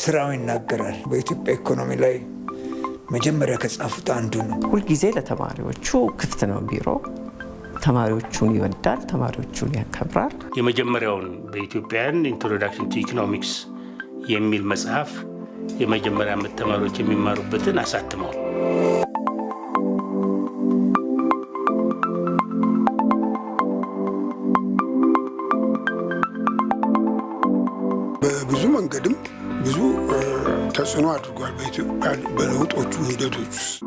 ስራው ይናገራል። በኢትዮጵያ ኢኮኖሚ ላይ መጀመሪያ ከጻፉት አንዱ ነው። ሁልጊዜ ለተማሪዎቹ ክፍት ነው ቢሮ። ተማሪዎቹን ይወዳል፣ ተማሪዎቹን ያከብራል። የመጀመሪያውን በኢትዮጵያን ኢንትሮዳክሽን ቱ ኢኮኖሚክስ የሚል መጽሐፍ የመጀመሪያ ዓመት ተማሪዎች የሚማሩበትን አሳትመዋል። በብዙ መንገድም ብዙ ተጽዕኖ አድርጓል በኢትዮጵያ በለውጦቹ ሂደቶች ውስጥ።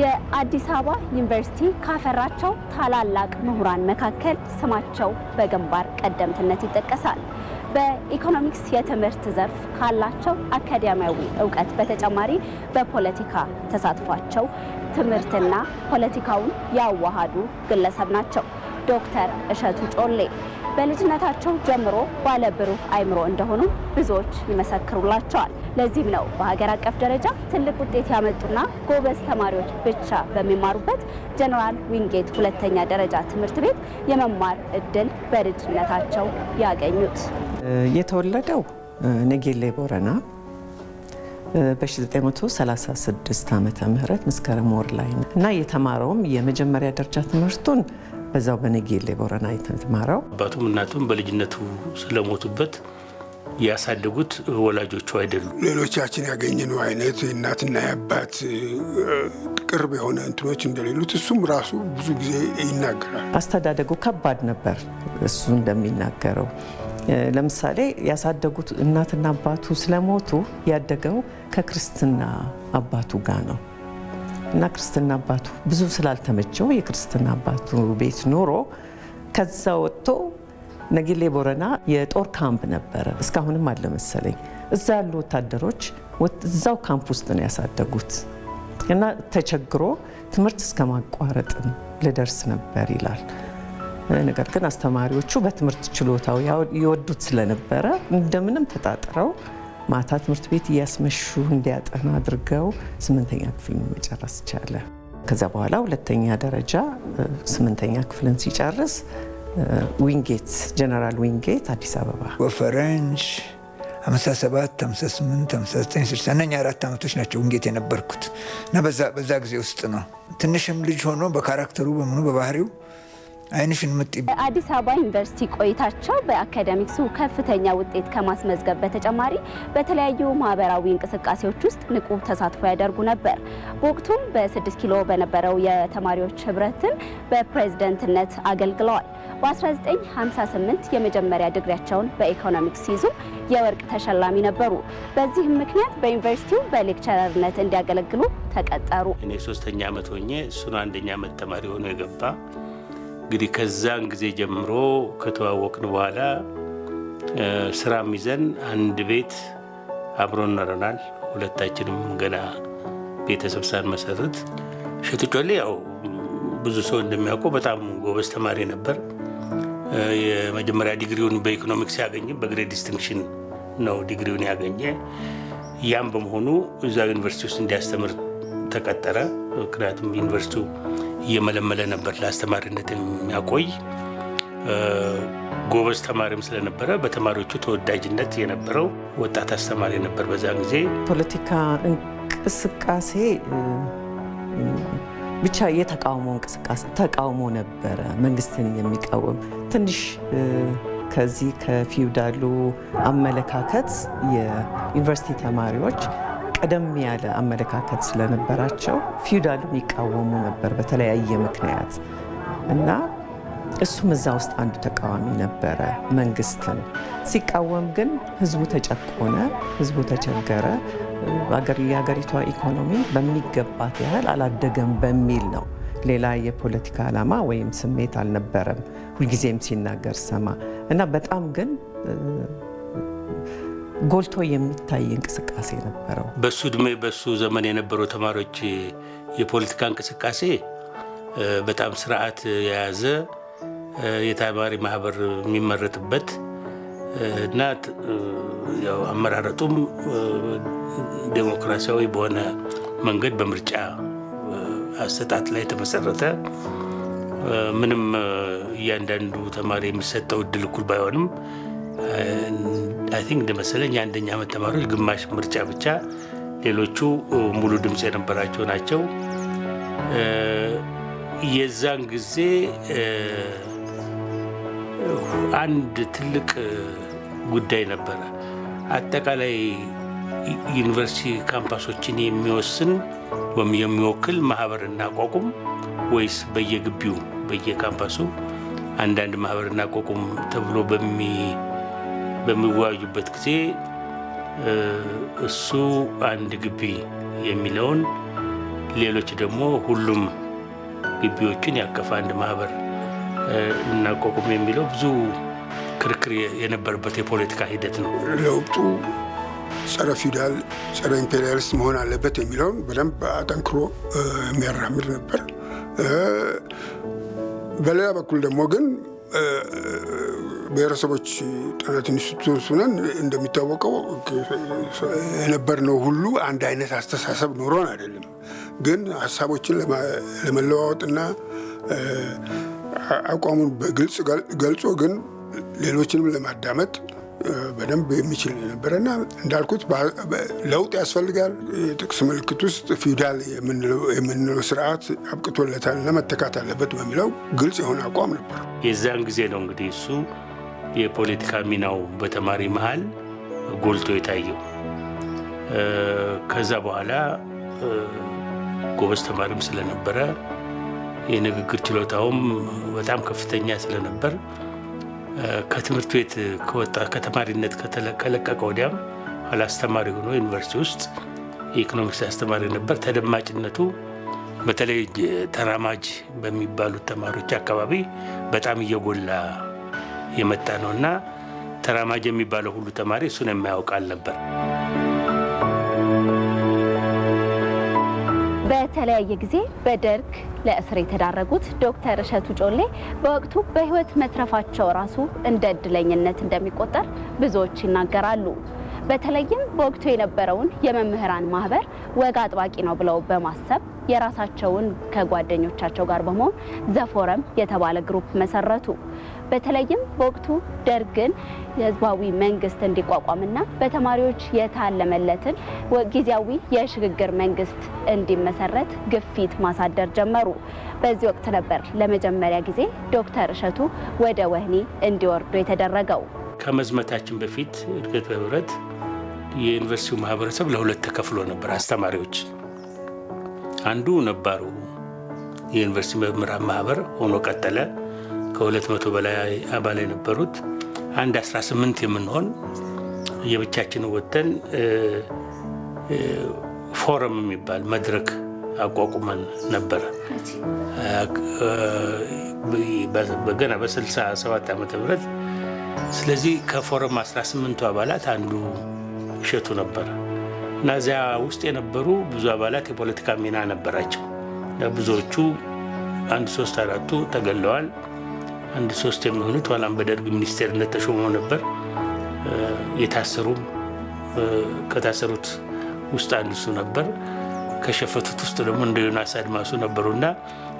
የአዲስ አበባ ዩኒቨርሲቲ ካፈራቸው ታላላቅ ምሁራን መካከል ስማቸው በግንባር ቀደምትነት ይጠቀሳል። በኢኮኖሚክስ የትምህርት ዘርፍ ካላቸው አካዳሚያዊ እውቀት በተጨማሪ በፖለቲካ ተሳትፏቸው ትምህርትና ፖለቲካውን ያዋሃዱ ግለሰብ ናቸው። ዶክተር እሸቱ ጮሌ በልጅነታቸው ጀምሮ ባለብሩህ አእምሮ እንደሆኑ ብዙዎች ይመሰክሩላቸዋል። ለዚህም ነው በሀገር አቀፍ ደረጃ ትልቅ ውጤት ያመጡና ጎበዝ ተማሪዎች ብቻ በሚማሩበት ጀነራል ዊንጌት ሁለተኛ ደረጃ ትምህርት ቤት የመማር እድል በልጅነታቸው ያገኙት። የተወለደው ነጌሌ ቦረና በ1936 ዓመተ ምህረት መስከረም ወር ላይ ነው እና የተማረውም የመጀመሪያ ደረጃ ትምህርቱን በዛው በነጌሌ ቦረና የተማረው። አባቱም እናቱም በልጅነቱ ስለሞቱበት ያሳደጉት ወላጆቹ አይደሉም። ሌሎቻችን ያገኘነው አይነት እናትና የአባት ቅርብ የሆነ እንትኖች እንደሌሉት እሱም ራሱ ብዙ ጊዜ ይናገራል። አስተዳደጉ ከባድ ነበር። እሱ እንደሚናገረው ለምሳሌ ያሳደጉት እናትና አባቱ ስለሞቱ ያደገው ከክርስትና አባቱ ጋር ነው እና ክርስትና አባቱ ብዙ ስላልተመቸው የክርስትና አባቱ ቤት ኖሮ ከዛ ወጥቶ ነጌሌ ቦረና የጦር ካምፕ ነበረ፣ እስካሁንም አለ መሰለኝ። እዛ ያሉ ወታደሮች እዛው ካምፕ ውስጥ ነው ያሳደጉት እና ተቸግሮ ትምህርት እስከ ማቋረጥም ልደርስ ነበር ይላል። ነገር ግን አስተማሪዎቹ በትምህርት ችሎታው ይወዱት ስለነበረ እንደምንም ተጣጥረው ማታ ትምህርት ቤት እያስመሹ እንዲያጠና አድርገው 8ኛ ክፍል መጨረስ ቻለ። ከዛ በኋላ ሁለተኛ ደረጃ 8ኛ ክፍልን ሲጨርስ ዊንጌት ጀነራል ዊንጌት አዲስ አበባ በፈረንጅ 57 58 59 60 እነኛ 4 ዓመቶች ናቸው ዊንጌት የነበርኩት እና በዛ ጊዜ ውስጥ ነው ትንሽም ልጅ ሆኖ በካራክተሩ በምኑ በባህሪው አይንሽን ምጥ። አዲስ አበባ ዩኒቨርሲቲ ቆይታቸው በአካዳሚክሱ ከፍተኛ ውጤት ከማስመዝገብ በተጨማሪ በተለያዩ ማህበራዊ እንቅስቃሴዎች ውስጥ ንቁ ተሳትፎ ያደርጉ ነበር። በወቅቱም በ6 ኪሎ በነበረው የተማሪዎች ህብረትን በፕሬዝዳንትነት አገልግለዋል። በ1958 የመጀመሪያ ዲግሪያቸውን በኢኮኖሚክስ ሲይዙ የወርቅ ተሸላሚ ነበሩ። በዚህም ምክንያት በዩኒቨርሲቲው በሌክቸረርነት እንዲያገለግሉ ተቀጠሩ። እኔ 3ኛ ዓመት ሆኜ እሱን 1ኛ ዓመት ተማሪ ሆኖ የገባ እንግዲህ ከዛን ጊዜ ጀምሮ ከተዋወቅን በኋላ ስራም ይዘን አንድ ቤት አብሮን ኖረናል። ሁለታችንም ገና ቤተሰብ ሳንመሰርት። እሸቱ ጮሌ ያው ብዙ ሰው እንደሚያውቀው በጣም ጎበዝ ተማሪ ነበር። የመጀመሪያ ዲግሪውን በኢኮኖሚክስ ያገኘ በግሬድ ዲስቲንክሽን ነው ዲግሪውን ያገኘ። ያም በመሆኑ እዛ ዩኒቨርሲቲ ውስጥ እንዲያስተምር ተቀጠረ። ምክንያቱም ዩኒቨርሲቲው እየመለመለ ነበር ለአስተማሪነት የሚያቆይ። ጎበዝ ተማሪም ስለነበረ በተማሪዎቹ ተወዳጅነት የነበረው ወጣት አስተማሪ ነበር። በዛ ጊዜ ፖለቲካ እንቅስቃሴ ብቻ የተቃውሞ እንቅስቃሴ ተቃውሞ ነበረ፣ መንግስትን የሚቃወም ትንሽ ከዚህ ከፊውዳሉ አመለካከት የዩኒቨርሲቲ ተማሪዎች ቀደም ያለ አመለካከት ስለነበራቸው ፊውዳሉን ይቃወሙ ነበር በተለያየ ምክንያት እና እሱም እዛ ውስጥ አንዱ ተቃዋሚ ነበረ። መንግስትን ሲቃወም ግን ህዝቡ ተጨቆነ፣ ህዝቡ ተቸገረ፣ የሀገሪቷ ኢኮኖሚ በሚገባት ያህል አላደገም በሚል ነው። ሌላ የፖለቲካ ዓላማ ወይም ስሜት አልነበረም። ሁልጊዜም ሲናገር ሰማ እና በጣም ግን ጎልቶ የሚታይ እንቅስቃሴ ነበረው። በሱ እድሜ በሱ ዘመን የነበሩ ተማሪዎች የፖለቲካ እንቅስቃሴ በጣም ስርዓት የያዘ የተማሪ ማህበር የሚመረጥበት እና ያው አመራረጡም ዴሞክራሲያዊ በሆነ መንገድ በምርጫ አሰጣጥ ላይ የተመሰረተ ምንም እያንዳንዱ ተማሪ የሚሰጠው እድል እኩል ባይሆንም አይ ቲንክ እንደመሰለኝ የአንደኛ ዓመት ተማሪዎች ግማሽ ምርጫ ብቻ፣ ሌሎቹ ሙሉ ድምፅ የነበራቸው ናቸው። የዛን ጊዜ አንድ ትልቅ ጉዳይ ነበረ። አጠቃላይ ዩኒቨርሲቲ ካምፓሶችን የሚወስን ወይም የሚወክል ማህበር እናቋቁም ወይስ በየግቢው በየካምፓሱ አንዳንድ ማህበር እናቋቁም ተብሎ በሚወያዩበት ጊዜ እሱ አንድ ግቢ የሚለውን፣ ሌሎች ደግሞ ሁሉም ግቢዎችን ያቀፈ አንድ ማህበር እናቋቁም የሚለው ብዙ ክርክር የነበረበት የፖለቲካ ሂደት ነው። ለውጡ ጸረ ፊውዳል ጸረ ኢምፔሪያሊስት መሆን አለበት የሚለውን በደንብ አጠንክሮ የሚያራምድ ነበር። በሌላ በኩል ደግሞ ግን ብሔረሰቦች ጥናት ኢንስቲትዩት ሆነን እንደሚታወቀው የነበርነው ሁሉ አንድ አይነት አስተሳሰብ ኖሮን አይደለም። ግን ሀሳቦችን ለመለዋወጥና አቋሙን በግልጽ ገልጾ ግን ሌሎችንም ለማዳመጥ በደንብ የሚችል ነበረና እንዳልኩት ለውጥ ያስፈልጋል። የጥቅስ ምልክት ውስጥ ፊውዳል የምንለው ስርዓት አብቅቶለታልና መተካት አለበት በሚለው ግልጽ የሆነ አቋም ነበር። የዛን ጊዜ ነው እንግዲህ እሱ የፖለቲካ ሚናው በተማሪ መሃል ጎልቶ የታየው። ከዛ በኋላ ጎበዝ ተማሪም ስለነበረ የንግግር ችሎታውም በጣም ከፍተኛ ስለነበር ከትምህርት ቤት ከወጣ ከተማሪነት ከለቀቀ ወዲያም ኋላ አስተማሪ ሆኖ ዩኒቨርሲቲ ውስጥ የኢኮኖሚክስ አስተማሪ ነበር። ተደማጭነቱ በተለይ ተራማጅ በሚባሉት ተማሪዎች አካባቢ በጣም እየጎላ የመጣ ነው እና ተራማጅ የሚባለው ሁሉ ተማሪ እሱን የማያውቅ አልነበር። በተለያየ ጊዜ በደርግ ለእስር የተዳረጉት ዶክተር እሸቱ ጮሌ በወቅቱ በሕይወት መትረፋቸው ራሱ እንደ እድለኝነት እንደሚቆጠር ብዙዎች ይናገራሉ። በተለይም በወቅቱ የነበረውን የመምህራን ማህበር ወግ አጥባቂ ነው ብለው በማሰብ የራሳቸውን ከጓደኞቻቸው ጋር በመሆን ዘፎረም የተባለ ግሩፕ መሰረቱ። በተለይም በወቅቱ ደርግን የህዝባዊ መንግስት እንዲቋቋምና በተማሪዎች የታለመለትን ጊዜያዊ የሽግግር መንግስት እንዲመሰረት ግፊት ማሳደር ጀመሩ። በዚህ ወቅት ነበር ለመጀመሪያ ጊዜ ዶክተር እሸቱ ወደ ወህኒ እንዲወርዱ የተደረገው። ከመዝመታችን በፊት እድገት በህብረት የዩኒቨርሲቲው ማህበረሰብ ለሁለት ተከፍሎ ነበር። አስተማሪዎች አንዱ ነባሩ የዩኒቨርሲቲ መምህራን ማህበር ሆኖ ቀጠለ። ከ200 በላይ አባል የነበሩት አንድ 18 የምንሆን የብቻችን ወጥተን ፎረም የሚባል መድረክ አቋቁመን ነበረ። ገና በ67 ዓመተ ምህረት። ስለዚህ ከፎረም 18ቱ አባላት አንዱ እሸቱ ነበረ እና እዚያ ውስጥ የነበሩ ብዙ አባላት የፖለቲካ ሚና ነበራቸው። ብዙዎቹ 1፣ 3፣ 4ቱ ተገለዋል። 1፣ 3 የሚሆኑት ኋላም በደርግ ሚኒስቴርነት ተሾመው ነበር። የታሰሩም ከታሰሩት ውስጥ አንዱ እሱ ነበር። ከሸፈቱት ውስጥ ደግሞ እንደ ዮናስ አድማሱ ነበሩና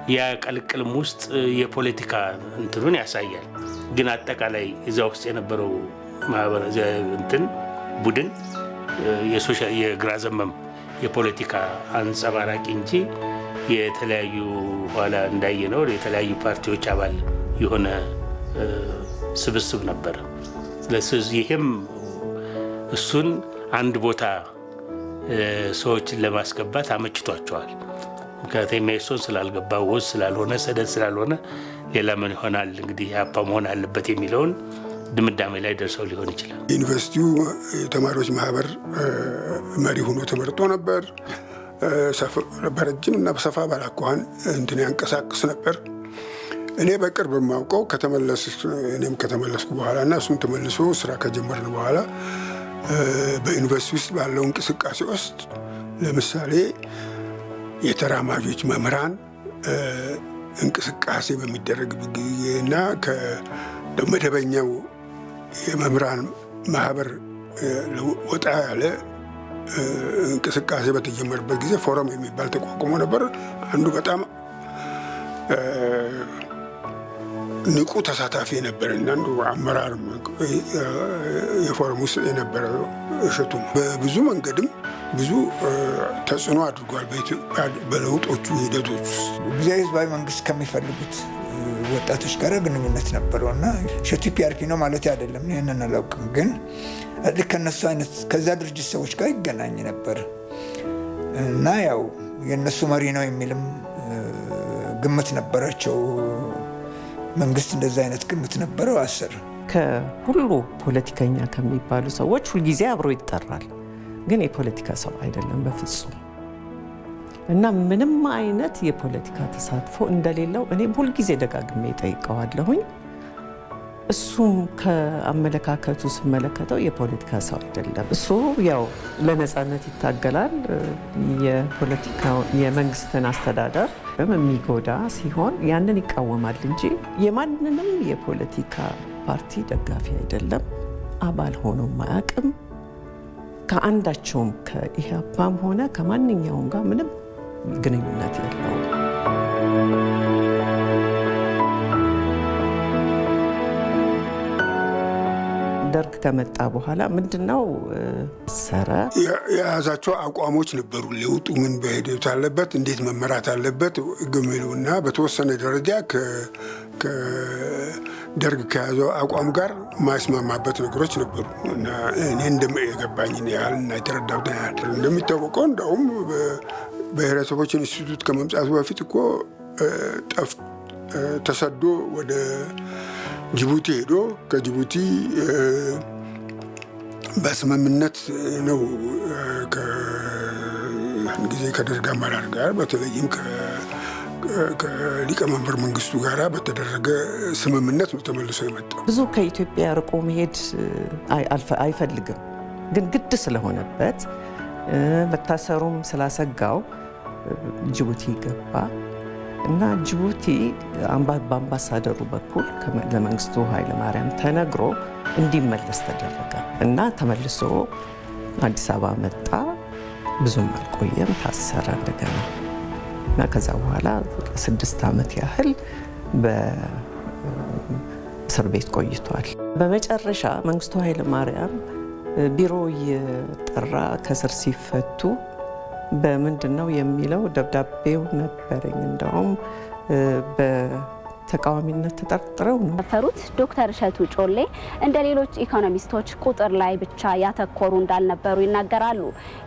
ያ ቅልቅልም ውስጥ የፖለቲካ እንትኑን ያሳያል። ግን አጠቃላይ እዛ ውስጥ የነበረው ማህበር እንትን ቡድን የግራ ዘመም የፖለቲካ አንጸባራቂ እንጂ የተለያዩ ኋላ እንዳየነው የተለያዩ ፓርቲዎች አባል የሆነ ስብስብ ነበር። ስለዚህ ይህም እሱን አንድ ቦታ ሰዎችን ለማስገባት አመችቷቸዋል። ምክንያቱም ሜሶን ስላልገባ ወዝ ስላልሆነ ሰደድ ስላልሆነ ሌላ ምን ይሆናል እንግዲህ ያፓ መሆን አለበት የሚለውን ድምዳሜ ላይ ደርሰው ሊሆን ይችላል። ዩኒቨርሲቲው የተማሪዎች ማህበር መሪ ሆኖ ተመርጦ ነበር። በረጅም እና በሰፋ ባለ አኳኋን እንትን ያንቀሳቅስ ነበር። እኔ በቅርብ የማውቀው እኔም ከተመለስኩ በኋላ እና እሱም ተመልሶ ስራ ከጀመርን በኋላ በዩኒቨርሲቲ ውስጥ ባለው እንቅስቃሴ ውስጥ ለምሳሌ የተራማጆች መምህራን እንቅስቃሴ በሚደረግ ጊዜ እና ከመደበኛው የመምህራን ማህበር ወጣ ያለ እንቅስቃሴ በተጀመረበት ጊዜ ፎረም የሚባል ተቋቁሞ ነበር። አንዱ በጣም ንቁ ተሳታፊ የነበረ እና አንዱ አመራር የፎረም ውስጥ የነበረ እሸቱ በብዙ መንገድም ብዙ ተጽዕኖ አድርጓል በለውጦቹ ሂደቶች ውስጥ። ጊዜያዊ ህዝባዊ መንግስት ከሚፈልጉት ወጣቶች ጋር ግንኙነት ነበረው እና እሸቱ ፒአርፒ ነው ማለት አይደለም፣ ይህንን አላውቅም። ግን ልክ ከነሱ አይነት ከዛ ድርጅት ሰዎች ጋር ይገናኝ ነበር እና ያው የእነሱ መሪ ነው የሚልም ግምት ነበራቸው። መንግስት እንደዛ አይነት ግምት ነበረው። አሰር ከሁሉ ፖለቲከኛ ከሚባሉ ሰዎች ሁልጊዜ አብሮ ይጠራል፣ ግን የፖለቲካ ሰው አይደለም በፍጹም እና ምንም አይነት የፖለቲካ ተሳትፎ እንደሌለው እኔም ሁልጊዜ ደጋግሜ ጠይቀዋለሁኝ። እሱም ከአመለካከቱ ስመለከተው የፖለቲካ ሰው አይደለም። እሱ ያው ለነፃነት ይታገላል። የመንግስትን አስተዳደር የሚጎዳ ሲሆን ያንን ይቃወማል እንጂ የማንንም የፖለቲካ ፓርቲ ደጋፊ አይደለም። አባል ሆኖ ማያውቅም። ከአንዳቸውም ከኢህአፓም ሆነ ከማንኛውም ጋር ምንም ግንኙነት የለውም። ደርግ ከመጣ በኋላ ምንድነው ሰረ የያዛቸው አቋሞች ነበሩ። ለውጡ ምን በሂደት አለበት፣ እንዴት መመራት አለበት ግምሉና በተወሰነ ደረጃ ከደርግ ከያዘው አቋም ጋር ማይስማማበት ነገሮች ነበሩ እና እኔ የገባኝን ያህል እና የተረዳሁትን ያህል እንደሚታወቀው እንደውም ብሔረሰቦች ኢንስቲትዩት ከመምጣቱ በፊት እኮ ተሰዶ ወደ ጅቡቲ ሄዶ ከጅቡቲ በስምምነት ነው ጊዜ ከደርግ አመራር ጋር በተለይም ከሊቀመንበር መንግስቱ ጋር በተደረገ ስምምነት ነው ተመልሶ የመጣው። ብዙ ከኢትዮጵያ ርቆ መሄድ አይፈልግም፣ ግን ግድ ስለሆነበት መታሰሩም ስላሰጋው ጅቡቲ ገባ እና ጅቡቲ በአምባሳደሩ በኩል ለመንግስቱ ኃይለማርያም ተነግሮ እንዲመለስ ተደረገ እና ተመልሶ አዲስ አበባ መጣ። ብዙም አልቆየም፣ ታሰረ እንደገና እና ከዛ በኋላ 6 ዓመት ያህል በእስር ቤት ቆይቷል። በመጨረሻ መንግስቱ ኃይለማርያም ቢሮ እየጠራ ከስር ሲፈቱ በምንድን ነው የሚለው ደብዳቤው ነበረኝ። እንደውም በተቃዋሚነት ተጠርጥረው ነው የፈሩት። ዶክተር እሸቱ ጮሌ እንደ ሌሎች ኢኮኖሚስቶች ቁጥር ላይ ብቻ ያተኮሩ እንዳልነበሩ ይናገራሉ።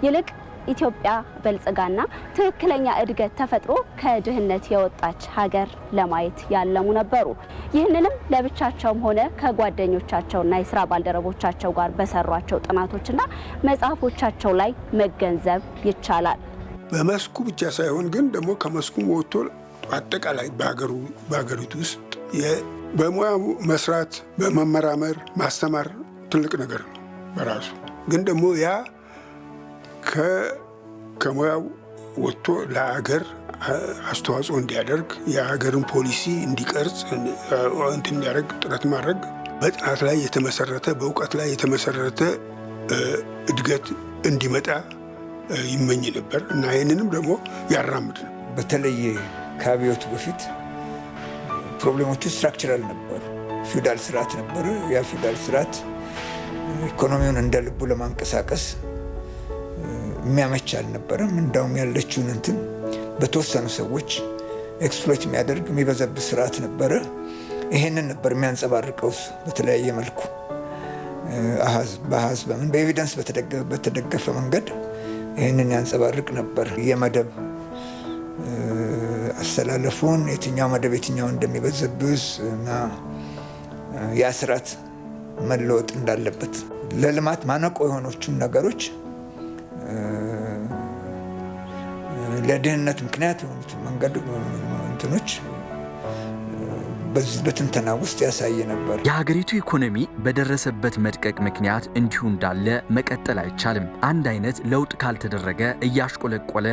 ይልቅ ኢትዮጵያ በልጽጋና ትክክለኛ እድገት ተፈጥሮ ከድህነት የወጣች ሀገር ለማየት ያለሙ ነበሩ። ይህንንም ለብቻቸውም ሆነ ከጓደኞቻቸውና የስራ ባልደረቦቻቸው ጋር በሰሯቸው ጥናቶችና መጽሐፎቻቸው ላይ መገንዘብ ይቻላል። በመስኩ ብቻ ሳይሆን ግን ደግሞ ከመስኩም ወጥቶ አጠቃላይ በሀገሪቱ ውስጥ በሙያ መስራት፣ በመመራመር ማስተማር ትልቅ ነገር ነው በራሱ። ግን ደግሞ ያ ከሙያው ወጥቶ ለሀገር አስተዋጽኦ እንዲያደርግ የሀገርን ፖሊሲ እንዲቀርጽ እንዲያደርግ ጥረት ማድረግ በጥናት ላይ የተመሰረተ በእውቀት ላይ የተመሰረተ እድገት እንዲመጣ ይመኝ ነበር እና ይህንንም ደግሞ ያራምድ ነው። በተለይ ከአብዮቱ በፊት ፕሮብሌሞቹ ስትራክቸራል ነበሩ። ፊውዳል ስርዓት ነበረ። ያ ፊውዳል ስርዓት ኢኮኖሚውን እንደ ልቡ ለማንቀሳቀስ የሚያመች አልነበረም። እንዳውም ያለችውን እንትን በተወሰኑ ሰዎች ኤክስፕሎይት የሚያደርግ የሚበዘብዝ ስርዓት ነበረ። ይሄንን ነበር የሚያንጸባርቀው በተለያየ መልኩ በአሃዝ በምን በኤቪደንስ በተደገፈ መንገድ ይህንን ያንጸባርቅ ነበር። የመደብ አስተላለፉን የትኛው መደብ የትኛው እንደሚበዘብዝ እና ያ ስርዓት መለወጥ እንዳለበት ለልማት ማነቆ የሆኖቹን ነገሮች ለድህነት ምክንያት የሆኑት መንገድ እንትኖች በዚህ በትንተና ውስጥ ያሳየ ነበር። የሀገሪቱ ኢኮኖሚ በደረሰበት መድቀቅ ምክንያት እንዲሁ እንዳለ መቀጠል አይቻልም። አንድ አይነት ለውጥ ካልተደረገ እያሽቆለቆለ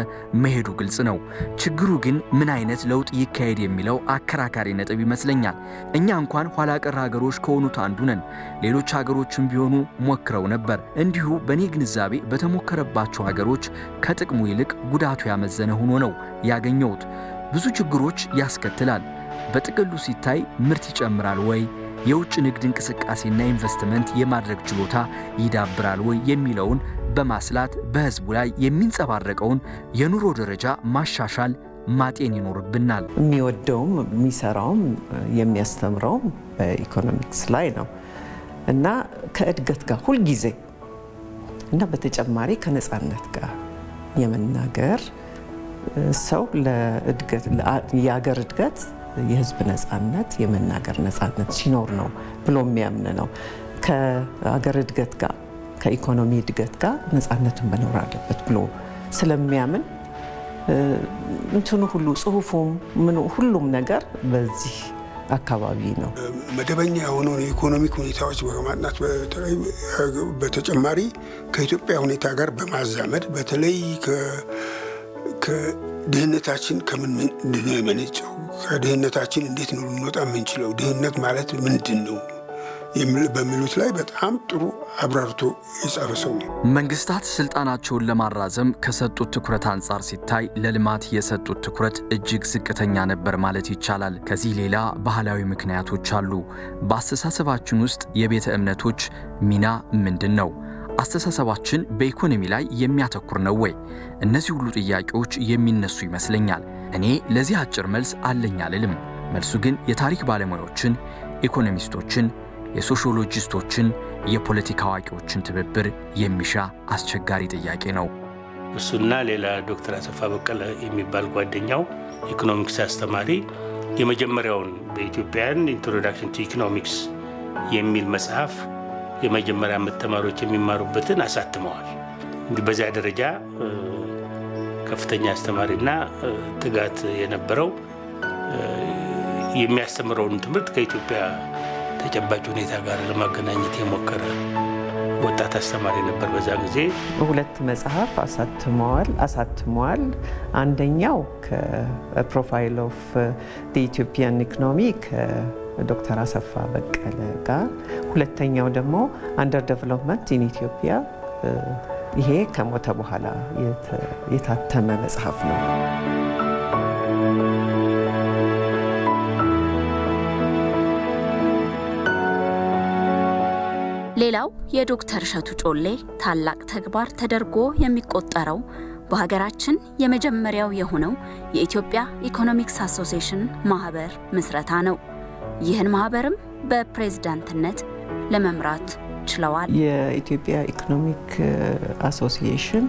መሄዱ ግልጽ ነው። ችግሩ ግን ምን አይነት ለውጥ ይካሄድ የሚለው አከራካሪ ነጥብ ይመስለኛል። እኛ እንኳን ኋላ ቀር ሀገሮች ከሆኑት አንዱ ነን። ሌሎች ሀገሮችም ቢሆኑ ሞክረው ነበር። እንዲሁ በእኔ ግንዛቤ በተሞከረባቸው ሀገሮች ከጥቅሙ ይልቅ ጉዳቱ ያመዘነ ሆኖ ነው ያገኘሁት። ብዙ ችግሮች ያስከትላል። በጥቅሉ ሲታይ ምርት ይጨምራል ወይ፣ የውጭ ንግድ እንቅስቃሴና ኢንቨስትመንት የማድረግ ችሎታ ይዳብራል ወይ የሚለውን በማስላት በህዝቡ ላይ የሚንጸባረቀውን የኑሮ ደረጃ ማሻሻል ማጤን ይኖርብናል። የሚወደውም የሚሰራውም የሚያስተምረውም በኢኮኖሚክስ ላይ ነው እና ከእድገት ጋር ሁልጊዜ እና በተጨማሪ ከነጻነት ጋር የመናገር ሰው ለእድገት የሀገር እድገት የህዝብ ነጻነት የመናገር ነጻነት ሲኖር ነው ብሎ የሚያምን ነው። ከሀገር እድገት ጋር ከኢኮኖሚ እድገት ጋር ነጻነትን መኖር አለበት ብሎ ስለሚያምን እንትኑ ሁሉ ጽሁፉም ሁሉም ነገር በዚህ አካባቢ ነው። መደበኛ የሆነውን የኢኮኖሚክ ሁኔታዎች በማጥናት በተጨማሪ ከኢትዮጵያ ሁኔታ ጋር በማዛመድ በተለይ ከድህነታችን ከምን ነው የመነጨው፣ ከድህነታችን እንዴት ነው ልንወጣ የምንችለው፣ ድህነት ማለት ምንድን ነው በሚሉት ላይ በጣም ጥሩ አብራርቶ የጻፈ ሰው ነው። መንግስታት ስልጣናቸውን ለማራዘም ከሰጡት ትኩረት አንጻር ሲታይ ለልማት የሰጡት ትኩረት እጅግ ዝቅተኛ ነበር ማለት ይቻላል። ከዚህ ሌላ ባህላዊ ምክንያቶች አሉ። በአስተሳሰባችን ውስጥ የቤተ እምነቶች ሚና ምንድን ነው? አስተሳሰባችን በኢኮኖሚ ላይ የሚያተኩር ነው ወይ? እነዚህ ሁሉ ጥያቄዎች የሚነሱ ይመስለኛል። እኔ ለዚህ አጭር መልስ አለኝ አልልም። መልሱ ግን የታሪክ ባለሙያዎችን፣ ኢኮኖሚስቶችን፣ የሶሺዮሎጂስቶችን፣ የፖለቲካ አዋቂዎችን ትብብር የሚሻ አስቸጋሪ ጥያቄ ነው። እሱና ሌላ ዶክተር አሰፋ በቀለ የሚባል ጓደኛው ኢኮኖሚክስ አስተማሪ የመጀመሪያውን በኢትዮጵያን ኢንትሮዳክሽን ቱ ኢኮኖሚክስ የሚል መጽሐፍ የመጀመሪያ ዓመት ተማሪዎች የሚማሩበትን አሳትመዋል። እንግዲህ በዚያ ደረጃ ከፍተኛ አስተማሪና ትጋት የነበረው የሚያስተምረውን ትምህርት ከኢትዮጵያ ተጨባጭ ሁኔታ ጋር ለማገናኘት የሞከረ ወጣት አስተማሪ ነበር። በዛ ጊዜ ሁለት መጽሐፍ አሳትመዋል። አንደኛው ከፕሮፋይል ኦፍ ኢትዮጵያን ኢኮኖሚ ዶክተር አሰፋ በቀለ ጋር፣ ሁለተኛው ደግሞ አንደር ዴቨሎፕመንት ኢን ኢትዮጵያ። ይሄ ከሞተ በኋላ የታተመ መጽሐፍ ነው። ሌላው የዶክተር እሸቱ ጮሌ ታላቅ ተግባር ተደርጎ የሚቆጠረው በሀገራችን የመጀመሪያው የሆነው የኢትዮጵያ ኢኮኖሚክስ አሶሲዬሽን ማህበር ምስረታ ነው። ይህን ማህበርም በፕሬዝዳንትነት ለመምራት ችለዋል። የኢትዮጵያ ኢኮኖሚክ አሶሲዬሽን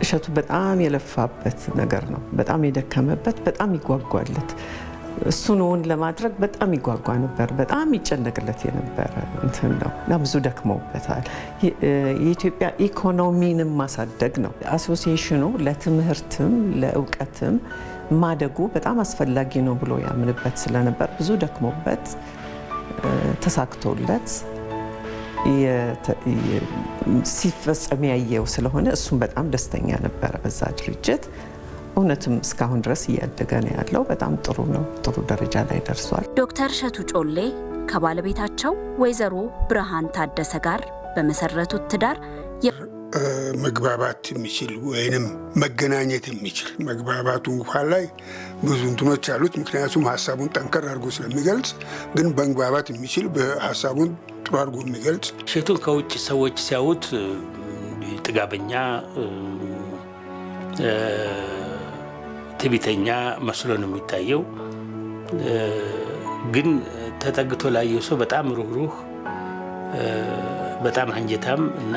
እሸቱ በጣም የለፋበት ነገር ነው። በጣም የደከመበት፣ በጣም ይጓጓለት፣ እሱን እውን ለማድረግ በጣም ይጓጓ ነበር። በጣም ይጨነቅለት የነበረ እንትን ነው እና ብዙ ደክመውበታል። የኢትዮጵያ ኢኮኖሚንም ማሳደግ ነው። አሶሲዬሽኑ ለትምህርትም ለእውቀትም ማደጉ በጣም አስፈላጊ ነው ብሎ ያምንበት ስለነበር ብዙ ደክሞበት ተሳክቶለት ሲፈጸም ያየው ስለሆነ እሱም በጣም ደስተኛ ነበረ በዛ ድርጅት። እውነትም እስካሁን ድረስ እያደገ ነው ያለው። በጣም ጥሩ ነው፣ ጥሩ ደረጃ ላይ ደርሷል። ዶክተር እሸቱ ጮሌ ከባለቤታቸው ወይዘሮ ብርሃን ታደሰ ጋር በመሰረቱት ትዳር መግባባት የሚችል ወይንም መገናኘት የሚችል መግባባቱ እንኳን ላይ ብዙ እንትኖች አሉት። ምክንያቱም ሀሳቡን ጠንከር አድርጎ ስለሚገልጽ፣ ግን በመግባባት የሚችል በሀሳቡን ጥሩ አድርጎ የሚገልጽ። እሸቱን ከውጭ ሰዎች ሲያዩት ጥጋበኛ፣ ትዕቢተኛ መስሎ ነው የሚታየው። ግን ተጠግቶ ላየው ሰው በጣም ሩህሩህ፣ በጣም አንጀታም እና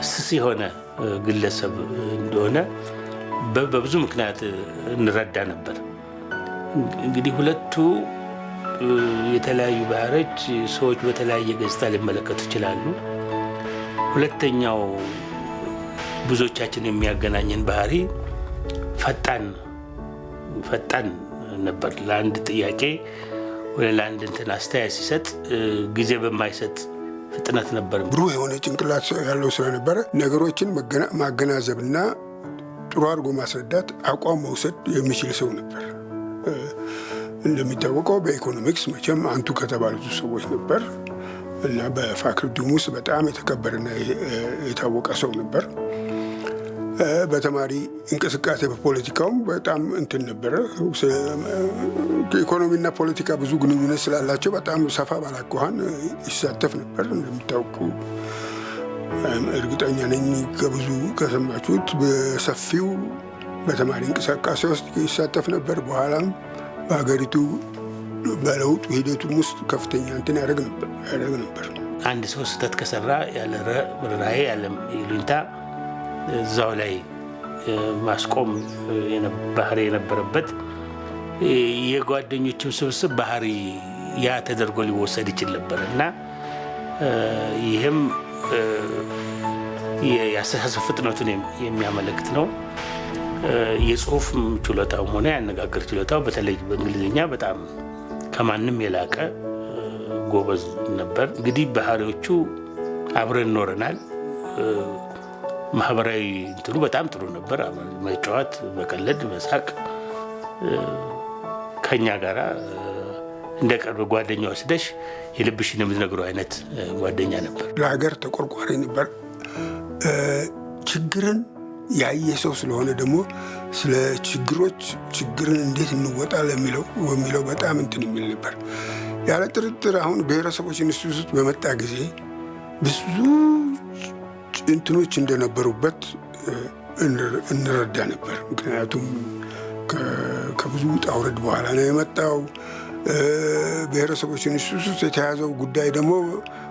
ስስ የሆነ ግለሰብ እንደሆነ በብዙ ምክንያት እንረዳ ነበር። እንግዲህ ሁለቱ የተለያዩ ባህሪዎች ሰዎች በተለያየ ገጽታ ሊመለከቱ ይችላሉ። ሁለተኛው ብዙዎቻችን የሚያገናኘን ባህሪ ፈጣን ነበር። ለአንድ ጥያቄ ወይ ለአንድ እንትን አስተያየት ሲሰጥ ጊዜ በማይሰጥ ፍጥነት ነበር። ብሩህ የሆነ ጭንቅላት ያለው ስለነበረ ነገሮችን ማገናዘብና ጥሩ አድርጎ ማስረዳት አቋም መውሰድ የሚችል ሰው ነበር። እንደሚታወቀው በኢኮኖሚክስ መቼም አንቱ ከተባሉት ሰዎች ነበር እና በፋክልቲው ውስጥ በጣም የተከበረና የታወቀ ሰው ነበር። በተማሪ እንቅስቃሴ በፖለቲካውም በጣም እንትን ነበረ። ኢኮኖሚና ፖለቲካ ብዙ ግንኙነት ስላላቸው በጣም ሰፋ ባላኳኋን ይሳተፍ ነበር። እንደሚታወቁ እርግጠኛ ነኝ ከብዙ ከሰማችሁት በሰፊው በተማሪ እንቅስቃሴ ውስጥ ይሳተፍ ነበር። በኋላም በሀገሪቱ በለውጡ ሂደቱም ውስጥ ከፍተኛ እንትን ያደርግ ነበር። አንድ ሰው ስህተት ከሰራ ያለ ርኅራኄ ያለ ይሉኝታ እዛው ላይ ማስቆም ባህሪ የነበረበት የጓደኞችም ስብስብ ባህሪ ያ ተደርጎ ሊወሰድ ይችል ነበር እና ይህም የአስተሳሰብ ፍጥነቱን የሚያመለክት ነው። የጽሁፍ ችሎታውም ሆነ ያነጋገር ችሎታው በተለይ በእንግሊዝኛ በጣም ከማንም የላቀ ጎበዝ ነበር። እንግዲህ ባህሪዎቹ አብረን ኖረናል። ማህበራዊ እንትኑ በጣም ጥሩ ነበር። መጫወት፣ መቀለድ፣ መሳቅ ከኛ ጋራ እንደ ቅርብ ጓደኛ ወስደሽ የልብሽን የምትነግረው አይነት ጓደኛ ነበር። ለሀገር ተቆርቋሪ ነበር። ችግርን ያየ ሰው ስለሆነ ደግሞ ስለ ችግርን እንዴት እንወጣ የሚለው በጣም እንትን የሚል ነበር። ያለ ጥርጥር አሁን ብሔረሰቦች ኢንስቲትዩት በመጣ ጊዜ ብዙ እንትኖች እንደነበሩበት እንረዳ ነበር። ምክንያቱም ከብዙ ውጣ ውረድ በኋላ ነው የመጣው። ብሔረሰቦች ኢንስቲትዩት የተያዘው ጉዳይ ደግሞ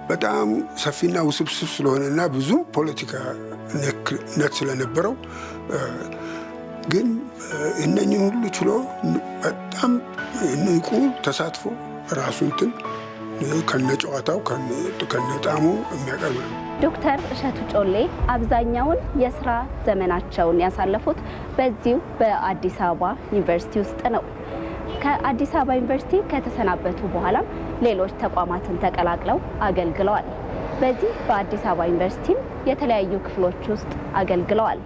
በጣም ሰፊና ውስብስብ ስለሆነና ብዙ ፖለቲካ ነክ ስለነበረው ግን እነኝን ሁሉ ችሎ በጣም ንቁ ተሳትፎ ራሱ እንትን ከነጨዋታው ከነጣሙ የሚያቀርብ ነው። ዶክተር እሸቱ ጮሌ አብዛኛውን የስራ ዘመናቸውን ያሳለፉት በዚሁ በአዲስ አበባ ዩኒቨርሲቲ ውስጥ ነው። ከአዲስ አበባ ዩኒቨርሲቲ ከተሰናበቱ በኋላም ሌሎች ተቋማትን ተቀላቅለው አገልግለዋል። በዚህ በአዲስ አበባ ዩኒቨርሲቲም የተለያዩ ክፍሎች ውስጥ አገልግለዋል።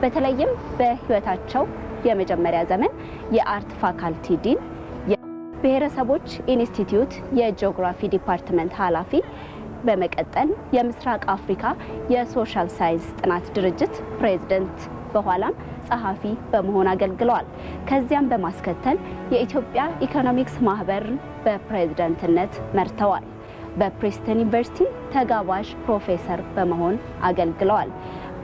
በተለይም በህይወታቸው የመጀመሪያ ዘመን የአርት ፋካልቲ ዲን፣ የብሔረሰቦች ኢንስቲትዩት የጂኦግራፊ ዲፓርትመንት ኃላፊ፣ በመቀጠል የምስራቅ አፍሪካ የሶሻል ሳይንስ ጥናት ድርጅት ፕሬዝዳንት፣ በኋላም ጸሐፊ በመሆን አገልግለዋል። ከዚያም በማስከተል የኢትዮጵያ ኢኮኖሚክስ ማህበርን በፕሬዝዳንትነት መርተዋል። በፕሪንስተን ዩኒቨርሲቲ ተጋባዥ ፕሮፌሰር በመሆን አገልግለዋል።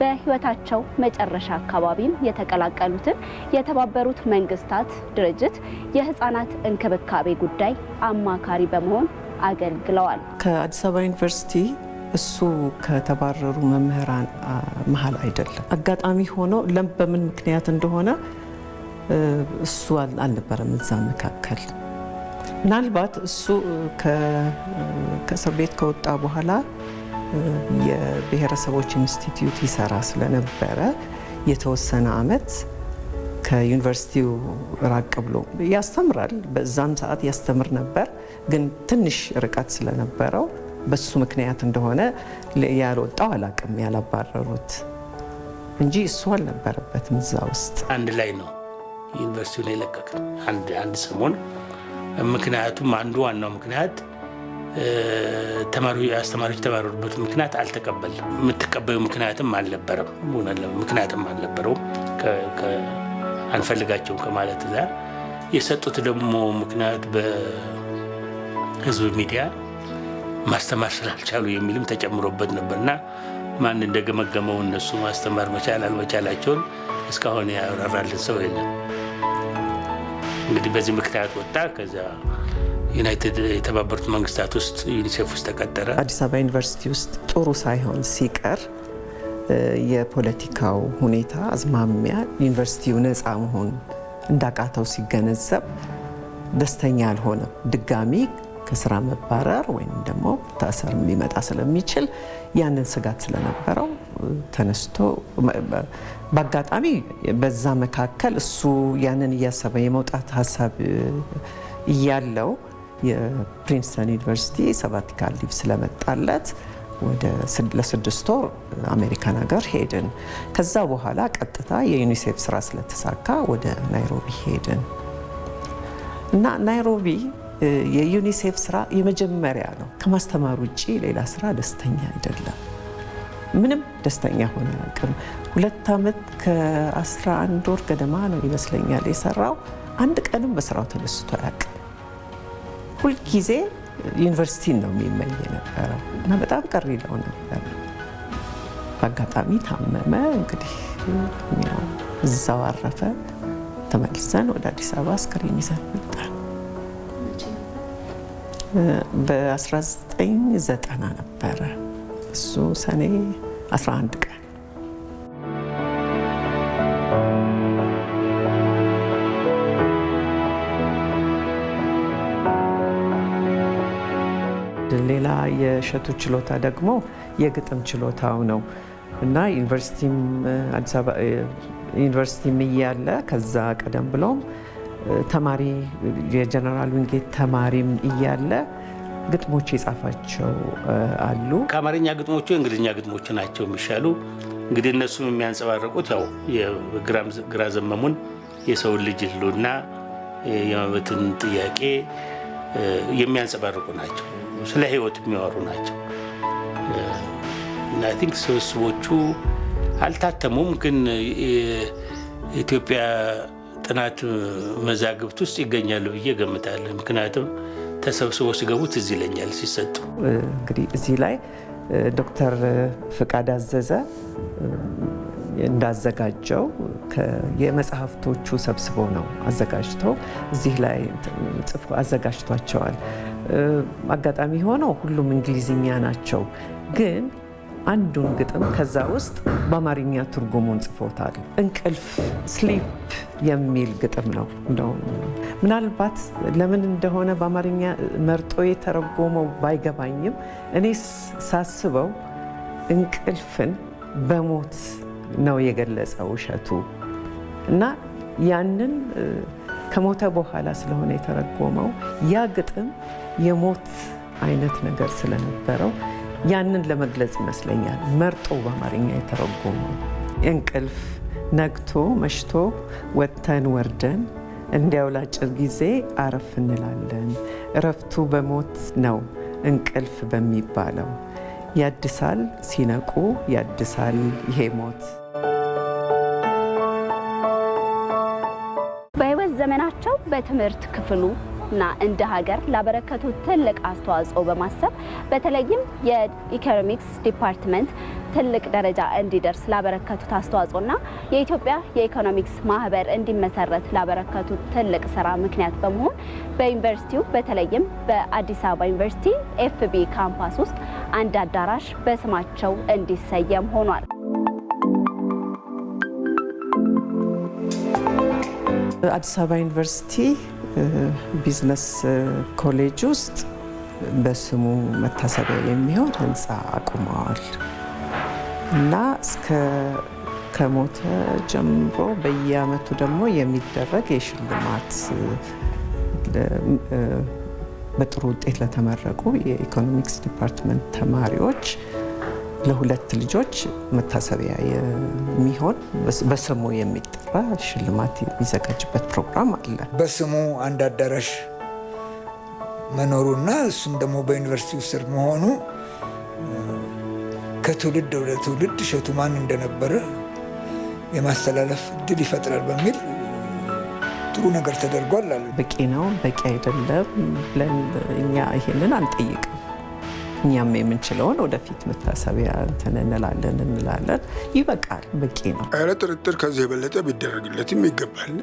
በህይወታቸው መጨረሻ አካባቢም የተቀላቀሉትን የተባበሩት መንግስታት ድርጅት የህፃናት እንክብካቤ ጉዳይ አማካሪ በመሆን አገልግለዋል። ከአዲስ አበባ ዩኒቨርሲቲ እሱ ከተባረሩ መምህራን መሀል አይደለም። አጋጣሚ ሆኖ በምን ምክንያት እንደሆነ እሱ አልነበረም እዛ መካከል። ምናልባት እሱ ከእስር ቤት ከወጣ በኋላ የብሔረሰቦች ኢንስቲትዩት ይሰራ ስለነበረ የተወሰነ ዓመት ከዩኒቨርሲቲው ራቅ ብሎ ያስተምራል። በዛም ሰዓት ያስተምር ነበር፣ ግን ትንሽ ርቀት ስለነበረው በሱ ምክንያት እንደሆነ ያልወጣው አላቅም፣ ያላባረሩት እንጂ እሱ አልነበረበትም እዛ ውስጥ። አንድ ላይ ነው ዩኒቨርሲቲውን የለቀቅ አንድ ሰሞን። ምክንያቱም አንዱ ዋናው ምክንያት አስተማሪዎች የተባረሩበት ምክንያት አልተቀበልም። የምትቀበዩ ምክንያትም አልነበረም፣ ምክንያትም አልነበረውም አንፈልጋቸውም ከማለት ዛ የሰጡት ደግሞ ምክንያት በህዝብ ሚዲያ ማስተማር ስላልቻሉ የሚልም ተጨምሮበት ነበርና ማን እንደገመገመው እነሱ ማስተማር መቻል አልመቻላቸውን እስካሁን ያብራራልን ሰው የለም። እንግዲህ በዚህ ምክንያት ወጣ። ከዛ የተባበሩት መንግስታት ውስጥ ዩኒሴፍ ውስጥ ተቀጠረ። አዲስ አበባ ዩኒቨርሲቲ ውስጥ ጥሩ ሳይሆን ሲቀር የፖለቲካው ሁኔታ አዝማሚያ ዩኒቨርሲቲው ነፃ መሆን እንዳቃተው ሲገነዘብ ደስተኛ አልሆነም። ድጋሚ ከስራ መባረር ወይም ደግሞ ታሰር ሊመጣ ስለሚችል ያንን ስጋት ስለነበረው ተነስቶ በአጋጣሚ በዛ መካከል እሱ ያንን እያሰበ የመውጣት ሀሳብ እያለው የፕሪንስተን ዩኒቨርሲቲ ሰባቲካል ሊቭ ስለመጣለት ለ6 ወር አሜሪካን ሀገር ሄድን። ከዛ በኋላ ቀጥታ የዩኒሴፍ ስራ ስለተሳካ ወደ ናይሮቢ ሄድን እና ናይሮቢ የዩኒሴፍ ስራ የመጀመሪያ ነው። ከማስተማር ውጭ ሌላ ስራ ደስተኛ አይደለም። ምንም ደስተኛ ሆነ አቅም 2 ዓመት ከ11 ወር ገደማ ነው ይመስለኛል የሰራው። አንድ ቀንም በስራው ተደስቶ አያውቅም። ሁልጊዜ ዩኒቨርሲቲን ነው የሚመኝ የነበረው እና በጣም ቀር ይለው ነበር። በአጋጣሚ ታመመ። እንግዲህ እዛው አረፈ። ተመልሰን ወደ አዲስ አበባ አስከሬን ይዘን መጣን። በ1990 ነበረ እሱ ሰኔ 11 ቀን። ሌላ የእሸቱ ችሎታ ደግሞ የግጥም ችሎታው ነው እና ዩኒቨርሲቲም እያለ ከዛ ቀደም ብሎም ተማሪ የጀነራል ዊንጌት ተማሪም እያለ ግጥሞች የጻፋቸው አሉ። ከአማርኛ ግጥሞቹ የእንግሊዝኛ ግጥሞች ናቸው የሚሻሉ። እንግዲህ እነሱም የሚያንጸባርቁት ያው የግራ ዘመሙን የሰውን ልጅ ህልውና የመብትን ጥያቄ የሚያንጸባርቁ ናቸው። ስለ ህይወት የሚያወሩ ናቸው እና አይ ቲንክ ስብስቦቹ አልታተሙም፣ ግን የኢትዮጵያ ጥናት መዛግብት ውስጥ ይገኛሉ ብዬ ገምታለሁ። ምክንያቱም ተሰብስበው ሲገቡ ትዝ ይለኛል ሲሰጡ። እንግዲህ እዚህ ላይ ዶክተር ፍቃድ አዘዘ እንዳዘጋጀው የመጽሐፍቶቹ ሰብስቦ ነው አዘጋጅተው እዚህ ላይ ጽፎ አዘጋጅቷቸዋል። አጋጣሚ ሆነው ሁሉም እንግሊዝኛ ናቸው፣ ግን አንዱን ግጥም ከዛ ውስጥ በአማርኛ ትርጉሙን ጽፎታል። እንቅልፍ ስሊፕ የሚል ግጥም ነው። ምናልባት ለምን እንደሆነ በአማርኛ መርጦ የተረጎመው ባይገባኝም እኔ ሳስበው እንቅልፍን በሞት ነው የገለጸው እሸቱ እና ያንን ከሞተ በኋላ ስለሆነ የተረጎመው ያ ግጥም የሞት አይነት ነገር ስለነበረው ያንን ለመግለጽ ይመስለኛል መርጦ በአማርኛ የተረጎመው። እንቅልፍ ነግቶ መሽቶ ወጥተን ወርደን እንዲያው ላጭር ጊዜ አረፍ እንላለን። እረፍቱ በሞት ነው እንቅልፍ በሚባለው ያድሳል ሲነቁ ያድሳል ይሄ ሞት። በሕይወት ዘመናቸው በትምህርት ክፍሉ እና እንደ ሀገር ላበረከቱት ትልቅ አስተዋጽኦ በማሰብ በተለይም የኢኮኖሚክስ ዲፓርትመንት ትልቅ ደረጃ እንዲደርስ ላበረከቱት አስተዋጽኦና የኢትዮጵያ የኢኮኖሚክስ ማህበር እንዲመሰረት ላበረከቱት ትልቅ ስራ ምክንያት በመሆን በዩኒቨርሲቲው በተለይም በአዲስ አበባ ዩኒቨርሲቲ ኤፍቢ ካምፓስ ውስጥ አንድ አዳራሽ በስማቸው እንዲሰየም ሆኗል። አዲስ አበባ ዩኒቨርሲቲ ቢዝነስ ኮሌጅ ውስጥ በስሙ መታሰቢያ የሚሆን ህንፃ አቁመዋል እና እስከ ከሞተ ጀምሮ በየአመቱ ደግሞ የሚደረግ የሽልማት በጥሩ ውጤት ለተመረቁ የኢኮኖሚክስ ዲፓርትመንት ተማሪዎች ለሁለት ልጆች መታሰቢያ የሚሆን በስሙ የሚጠራ ሽልማት የሚዘጋጅበት ፕሮግራም አለ። በስሙ አንድ አዳራሽ መኖሩና እሱም ደግሞ በዩኒቨርሲቲው ስር መሆኑ ከትውልድ ወደ ትውልድ እሸቱ ማን እንደነበረ የማስተላለፍ እድል ይፈጥራል በሚል ጥሩ ነገር ተደርጓል አለ። በቂ ነው በቂ አይደለም ብለን እኛ ይሄንን አንጠይቅም። እኛም የምንችለውን ወደፊት መታሰቢያ እንላለን። ይበቃል፣ በቂ ነው። ያለ ጥርጥር ከዚህ የበለጠ ቢደረግለትም ይገባል።